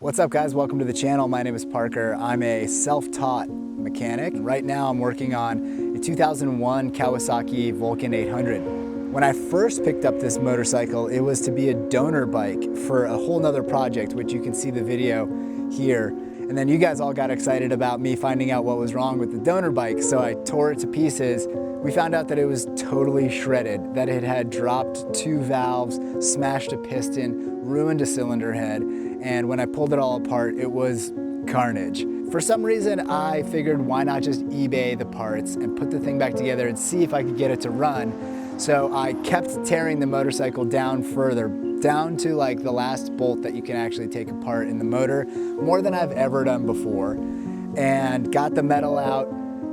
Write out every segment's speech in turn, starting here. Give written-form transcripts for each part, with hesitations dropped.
What's up guys, welcome to the channel. My name is Parker. I'm a self-taught mechanic. Right now I'm working on a 2001 Kawasaki Vulcan 800. When I first picked up this motorcycle, it was to be a donor bike for a whole nother project, which you can see the video here. And then you guys all got excited about me finding out what was wrong with the donor bike, so I tore it to pieces. We found out that it was totally shredded, that it had dropped 2 valves, smashed a piston, ruined a cylinder head, and when I pulled it all apart, it was carnage. For some reason, I figured why not just eBay the parts and put the thing back together and see if I could get it to run. So I kept tearing the motorcycle down further, down to like the last bolt that you can actually take apart in the motor, more than I've ever done before, and got the metal out.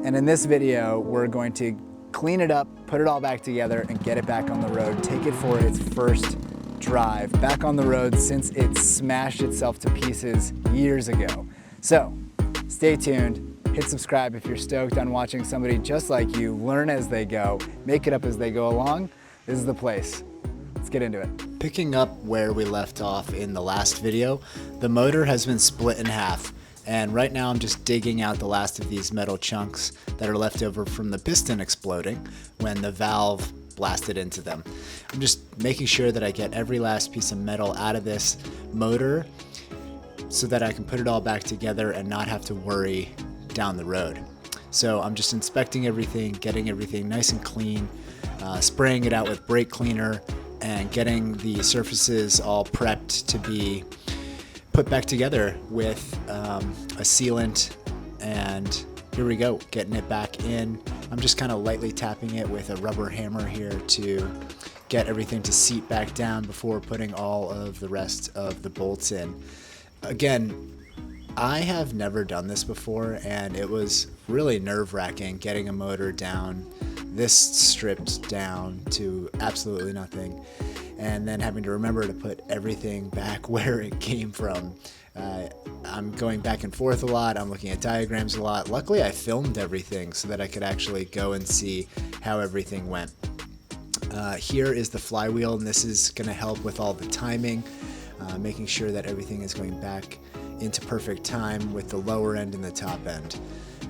And in this video, we're going to clean it up, put it all back together, and get it back on the road, take it for its first drive back on the road since it smashed itself to pieces years ago. So stay tuned, hit subscribe if you're stoked on watching somebody just like you learn as they go, make it up as they go along. This is the place. Let's get into it. Picking up where we left off in the last video, the motor has been split in half. And right now I'm just digging out the last of these metal chunks that are left over from the piston exploding when the valve blasted into them. I'm just making sure that I get every last piece of metal out of this motor so that I can put it all back together and not have to worry down the road. So I'm just inspecting everything, getting everything nice and clean, spraying it out with brake cleaner, and getting the surfaces all prepped to be put back together with a sealant. And here we go, getting it back in. I'm just kind of lightly tapping it with a rubber hammer here to get everything to seat back down before putting all of the rest of the bolts in. Again, I have never done this before, and it was really nerve-wracking getting a motor down this stripped down to absolutely nothing, and then having to remember to put everything back where it came from. I'm going back and forth a lot, I'm looking at diagrams a lot. Luckily I filmed everything so that I could actually go and see how everything went. Here is the flywheel, and this is going to help with all the timing, making sure that everything is going back into perfect time with the lower end and the top end.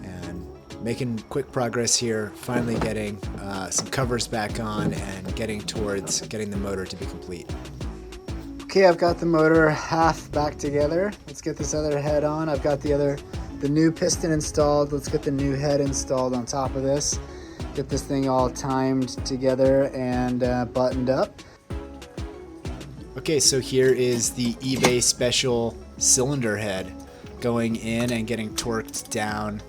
And making quick progress here, finally getting some covers back on and getting towards getting the motor to be complete. Okay, I've got the motor half back together. Let's get this other head on. I've got the new piston installed. Let's get the new head installed on top of this. Get this thing all timed together and buttoned up. Okay, so here is the eBay special cylinder head going in and getting torqued down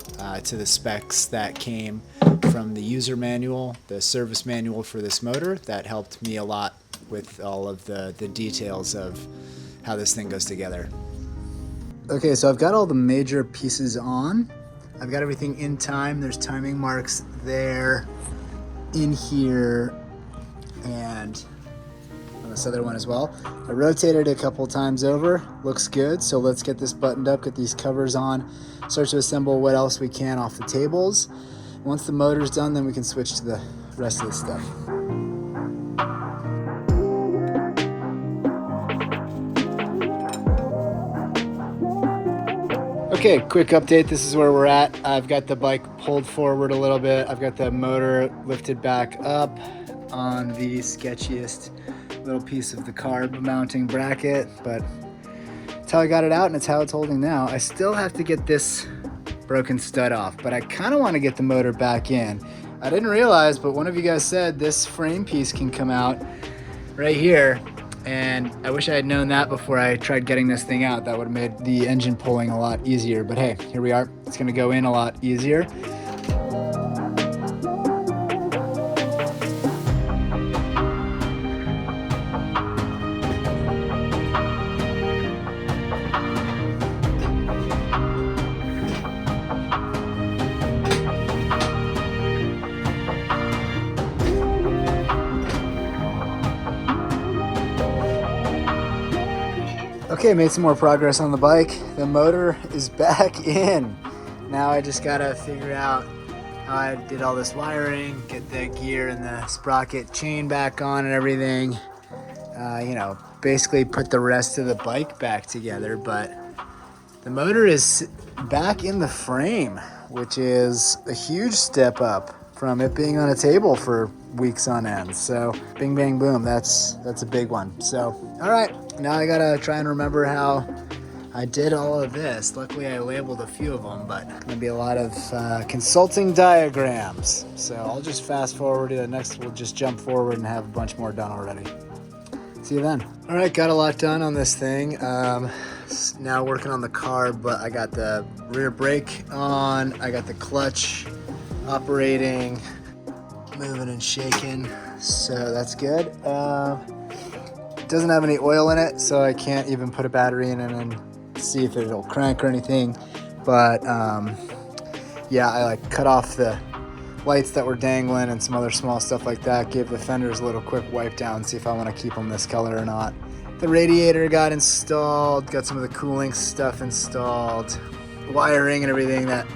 to the specs that came from the user manual, the service manual for this motor. That helped me a lot with all of the details of how this thing goes together. Okay, so I've got all the major pieces on. I've got everything in time. There's timing marks there, in here, and on this other one as well. I rotated it a couple times over. Looks good, so let's get this buttoned up, get these covers on, start to assemble what else we can off the tables. Once the motor's done, then we can switch to the rest of the stuff. Okay, quick update. This is where we're at. I've got the bike pulled forward a little bit. I've got the motor lifted back up on the sketchiest little piece of the carb mounting bracket, but it's how I got it out and it's how it's holding now. I still have to get this broken stud off, but I kind of want to get the motor back in. I didn't realize, but one of you guys said this frame piece can come out right here, and I wish I had known that before I tried getting this thing out. That would have made the engine pulling a lot easier, but hey, here we are. It's going to go in a lot easier. Okay, made some more progress on the bike. The motor is back in. Now I just gotta figure out how I did all this wiring, get the gear and the sprocket chain back on and everything. You know, basically put the rest of the bike back together, but The motor is back in the frame, which is a huge step up from it being on a table for weeks on end. So bing, bang, boom, that's a big one. So, all right, now I gotta try and remember how I did all of this. Luckily I labeled a few of them, but gonna be a lot of consulting diagrams. So I'll just fast forward to the next, we'll just jump forward and have a bunch more done already. See you then. All right, got a lot done on this thing. Now working on the carb, but I got the rear brake on, I got the clutch operating, moving and shaking, so that's good. It doesn't have any oil in it, so I can't even put a battery in it and see if it'll crank or anything. But yeah, I like cut off the lights that were dangling and some other small stuff like that. Gave the fenders a little quick wipe down, see if I want to keep them this color or not. The radiator got installed, got some of the cooling stuff installed, wiring and everything that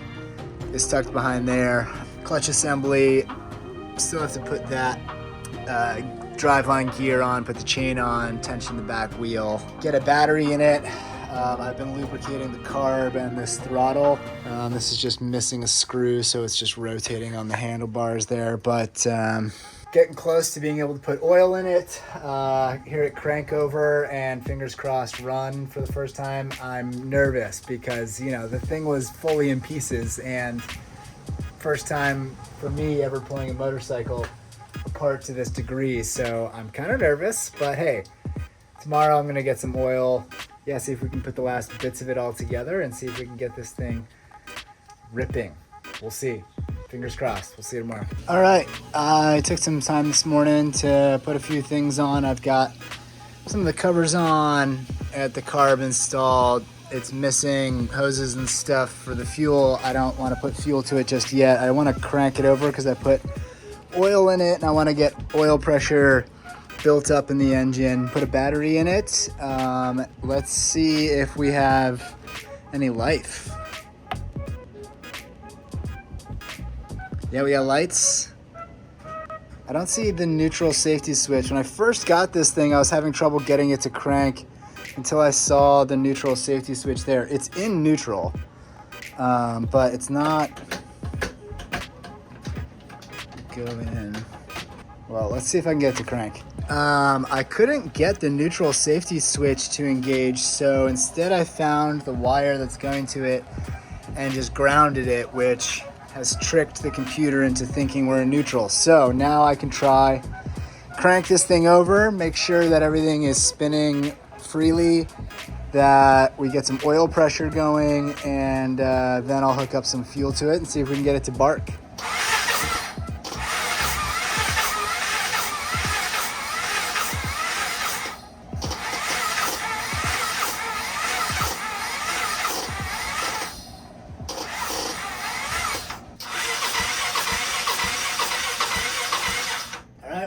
is tucked behind there. Clutch assembly, still have to put that driveline gear on, put the chain on, tension the back wheel, get a battery in it. I've been lubricating the carb and this throttle. This is just missing a screw, so it's just rotating on the handlebars there, but getting close to being able to put oil in it. Hear it crank over and fingers crossed run for the first time. I'm nervous because, you know, the thing was fully in pieces and first time for me ever pulling a motorcycle apart to this degree. So I'm kind of nervous, but hey, tomorrow I'm gonna get some oil. Yeah, see if we can put the last bits of it all together and see if we can get this thing ripping. We'll see. Fingers crossed. We'll see you tomorrow. All right, I took some time this morning to put a few things on. I've got some of the covers on at the carb installed. It's missing hoses and stuff for the fuel. I don't want to put fuel to it just yet. I want to crank it over because I put oil in it and I want to get oil pressure built up in the engine. Put a battery in it. Let's see if we have any life. Yeah, we got lights. I don't see the neutral safety switch. When I first got this thing, I was having trouble getting it to crank until I saw the neutral safety switch there. It's in neutral, but it's not going in. Well, let's see if I can get it to crank. I couldn't get the neutral safety switch to engage, so instead I found the wire that's going to it and just grounded it, which has tricked the computer into thinking we're in neutral. So now I can try crank this thing over, make sure that everything is spinning freely, that we get some oil pressure going, and then I'll hook up some fuel to it and see if we can get it to bark.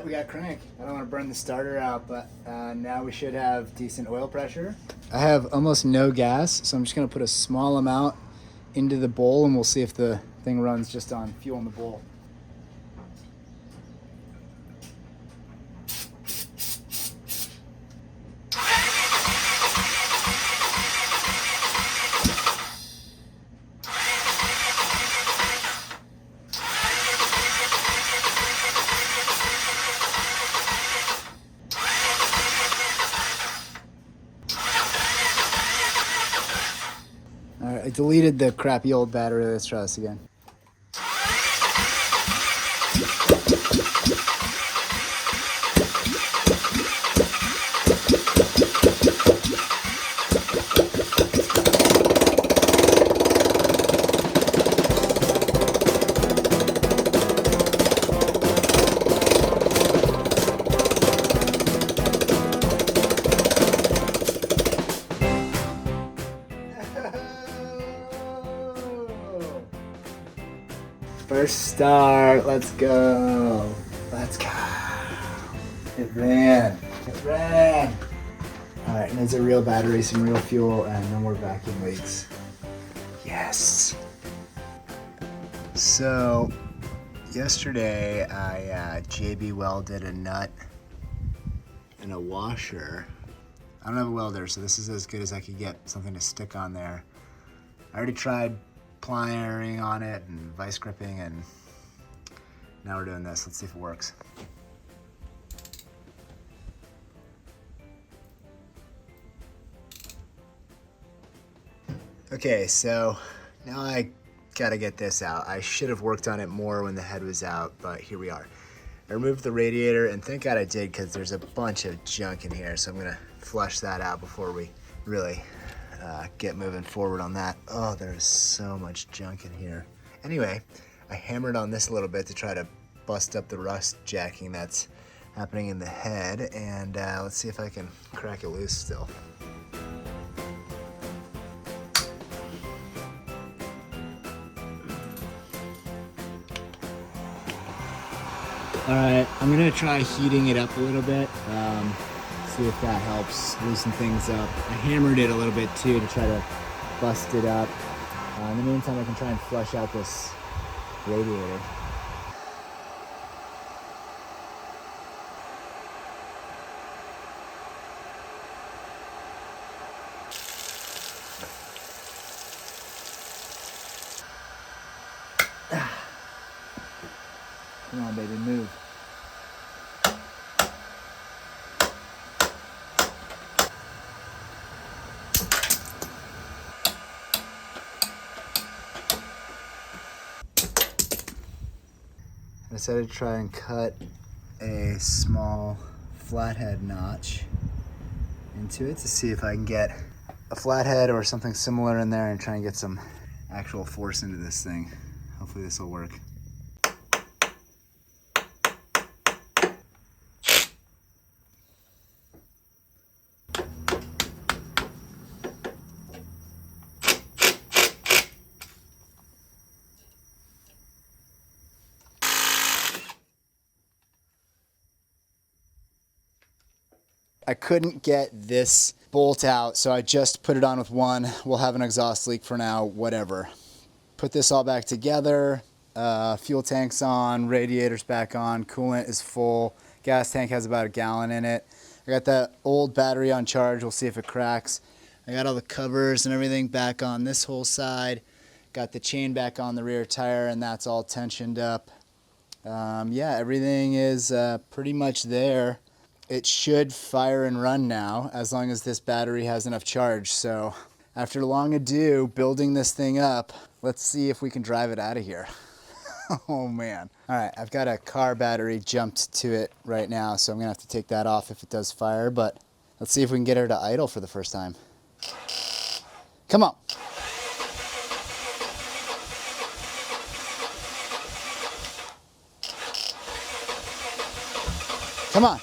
We got crank. I don't want to burn the starter out, but now we should have decent oil pressure. I have almost no gas, so I'm just going to put a small amount into the bowl and we'll see if the thing runs just on fuel in the bowl. I deleted the crappy old battery. Let's try this again. First start, let's go. Let's go. It ran. It ran. All right, needs a real battery, some real fuel, and no more vacuum leaks. Yes. So, yesterday I JB welded a nut and a washer. I don't have a welder, so this is as good as I could get something to stick on there. I already tried pliering on it and vice gripping, and now we're doing this. Let's see if it works. Okay, so now I gotta get this out. I should have worked on it more when the head was out, but here we are. I removed the radiator, and thank God I did, because there's a bunch of junk in here, so I'm gonna flush that out before we really get moving forward on that. Oh, there's so much junk in here. Anyway, I hammered on this a little bit to try to bust up the rust jacking that's happening in the head, and let's see if I can crack it loose still. All right, I'm gonna try heating it up a little bit, see if that helps loosen things up. I hammered it a little bit too to try to bust it up. In the meantime, I can try and flush out this radiator. Come on, baby, move. I decided to try and cut a small flathead notch into it to see if I can get a flathead or something similar in there and try and get some actual force into this thing. Hopefully this will work. I couldn't get this bolt out, so I just put it on with one. We'll have an exhaust leak for now, whatever. Put this all back together. Fuel tank's on, radiator's back on, coolant is full. Gas tank has about a gallon in it. I got that old battery on charge. We'll see if it cracks. I got all the covers and everything back on this whole side. Got the chain back on the rear tire, and that's all tensioned up. Yeah, everything is pretty much there. It should fire and run now as long as this battery has enough charge. So after long ado building this thing up, let's see if we can drive it out of here. Oh man. All right, I've got a car battery jumped to it right now, so I'm gonna have to take that off if it does fire, but let's see if we can get her to idle for the first time. Come on. Come on.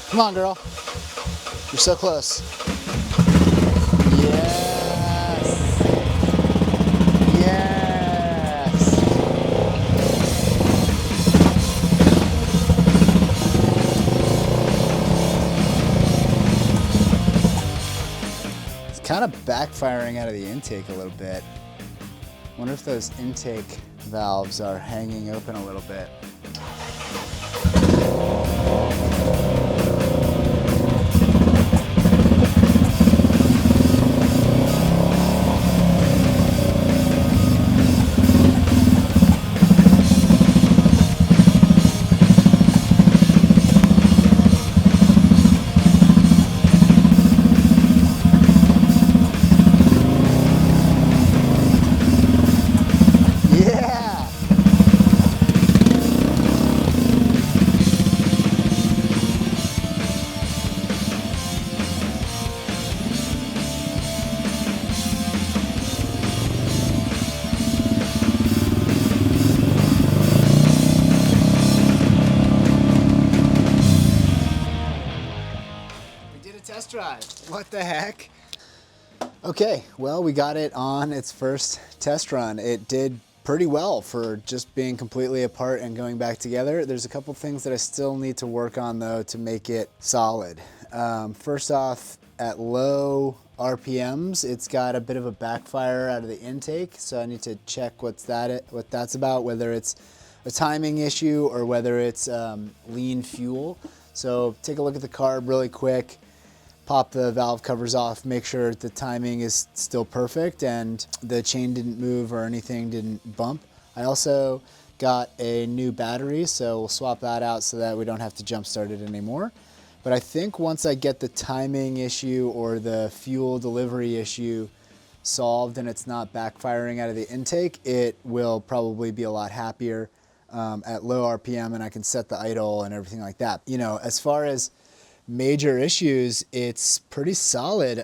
Come on, girl. You're so close. Yes. Yes. It's kind of backfiring out of the intake a little bit. Wonder if those intake valves are hanging open a little bit. Test drive. What the heck? Okay, well, we got it on its first test run. It did pretty well for just being completely apart and going back together. There's a couple things that I still need to work on though to make it solid. First off, at low RPMs, it's got a bit of a backfire out of the intake, so I need to check what that's about, whether it's a timing issue or whether it's lean fuel. So take a look at the carb really quick. pop the valve covers off, make sure the timing is still perfect and the chain didn't move or anything didn't bump. I also got a new battery, so we'll swap that out so that we don't have to jump start it anymore. But I think once I get the timing issue or the fuel delivery issue solved and it's not backfiring out of the intake, it will probably be a lot happier at low RPM, and I can set the idle and everything like that. You know, as far as major issues, it's pretty solid.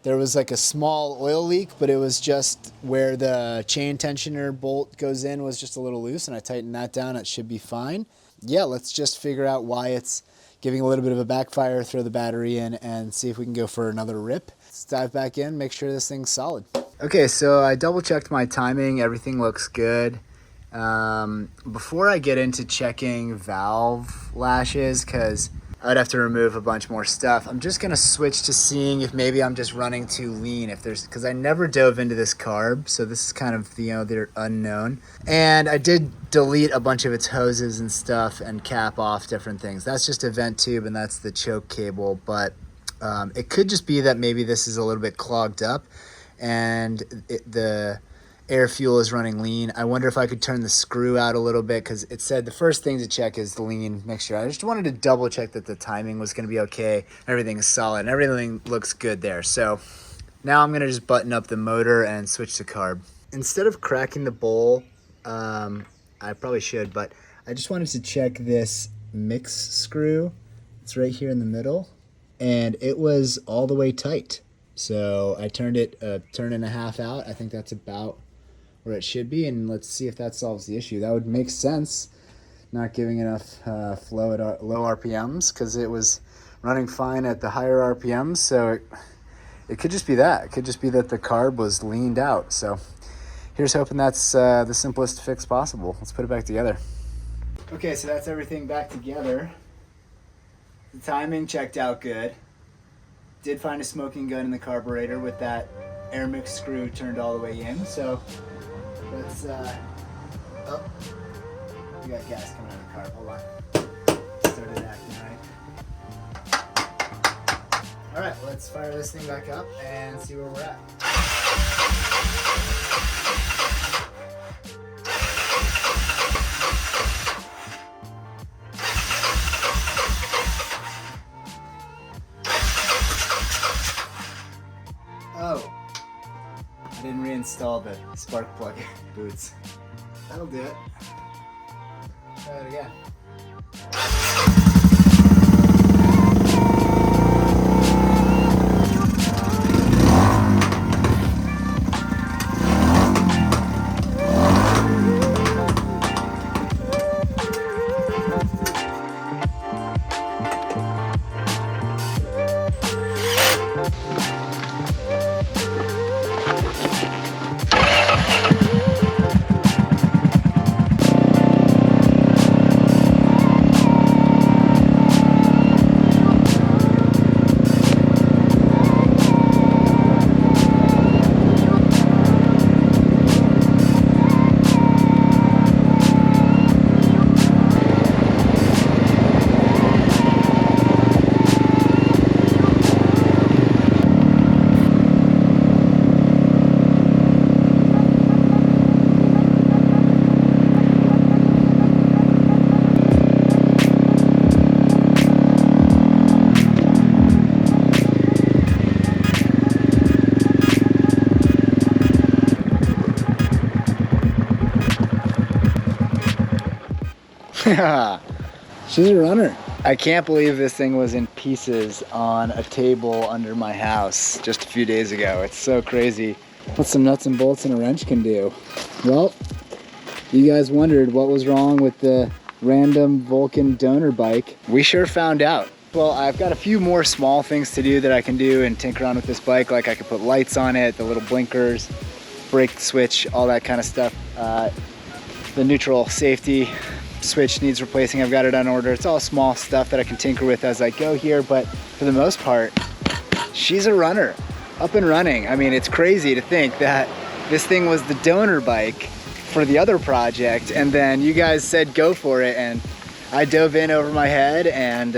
There was like a small oil leak, but it was just where the chain tensioner bolt goes in was just a little loose, and I tightened that down. It should be fine. Yeah, let's just figure out why it's giving a little bit of a backfire, throw the battery in, and see if we can go for another rip. Let's dive back in, make sure this thing's solid. Okay, so I double checked my timing. Everything looks good. Before I get into checking valve lashes, because I would have to remove a bunch more stuff, I'm just gonna switch to seeing if maybe I'm just running too lean, because I never dove into this carb, so this is kind of, you know, they're unknown. And I did delete a bunch of its hoses and stuff and cap off different things. That's just a vent tube and that's the choke cable, but it could just be that maybe this is a little bit clogged up and the air fuel is running lean. I wonder if I could turn the screw out a little bit, because it said the first thing to check is the lean mixture. I just wanted to double check that the timing was going to be okay. Everything is solid and everything looks good there. So now I'm going to just button up the motor and switch to carb. Instead of cracking the bowl, I probably should, but I just wanted to check this mix screw. It's right here in the middle, and it was all the way tight. So I turned it a turn and a half out. I think that's about where it should be, and let's see if that solves the issue. That would make sense, not giving enough flow at low RPMs, because it was running fine at the higher RPMs. So it could just be that. It could just be that the carb was leaned out. So here's hoping that's the simplest fix possible. Let's put it back together. Okay, so that's everything back together. The timing checked out good. Did find a smoking gun in the carburetor with that air mix screw turned all the way in. So let's, oh, we got gas coming out of the carb, hold on. Started acting right. All right, let's fire this thing back up and see where we're at. Oh, I didn't reinstall the spark plug boots. That'll do it. Try it again. She's a runner. I can't believe this thing was in pieces on a table under my house just a few days ago. It's so crazy what some nuts and bolts and a wrench can do. Well, you guys wondered what was wrong with the random Vulcan donor bike. We sure found out. Well, I've got a few more small things to do that I can do and tinker around with this bike. Like I could put lights on it, the little blinkers, brake switch, all that kind of stuff. The neutral safety switch needs replacing. I've got it on order. It's all small stuff that I can tinker with as I go here, but for the most part, she's a runner, up and running. I mean, it's crazy to think that this thing was the donor bike for the other project, and then you guys said go for it, and I dove in over my head and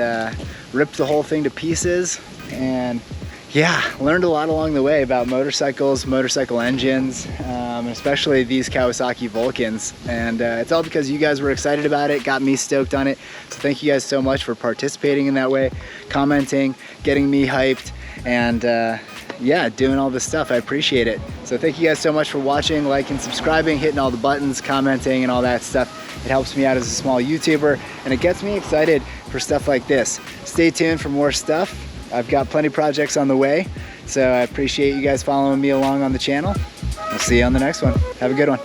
ripped the whole thing to pieces. and yeah, learned a lot along the way about motorcycles, motorcycle engines, especially these Kawasaki Vulcans. And it's all because you guys were excited about it, got me stoked on it. So thank you guys so much for participating in that way, commenting, getting me hyped, and yeah, doing all this stuff. I appreciate it. So thank you guys so much for watching, liking, subscribing, hitting all the buttons, commenting, and all that stuff. It helps me out as a small YouTuber, and it gets me excited for stuff like this. Stay tuned for more stuff. I've got plenty of projects on the way, so I appreciate you guys following me along on the channel. We'll see you on the next one. Have a good one.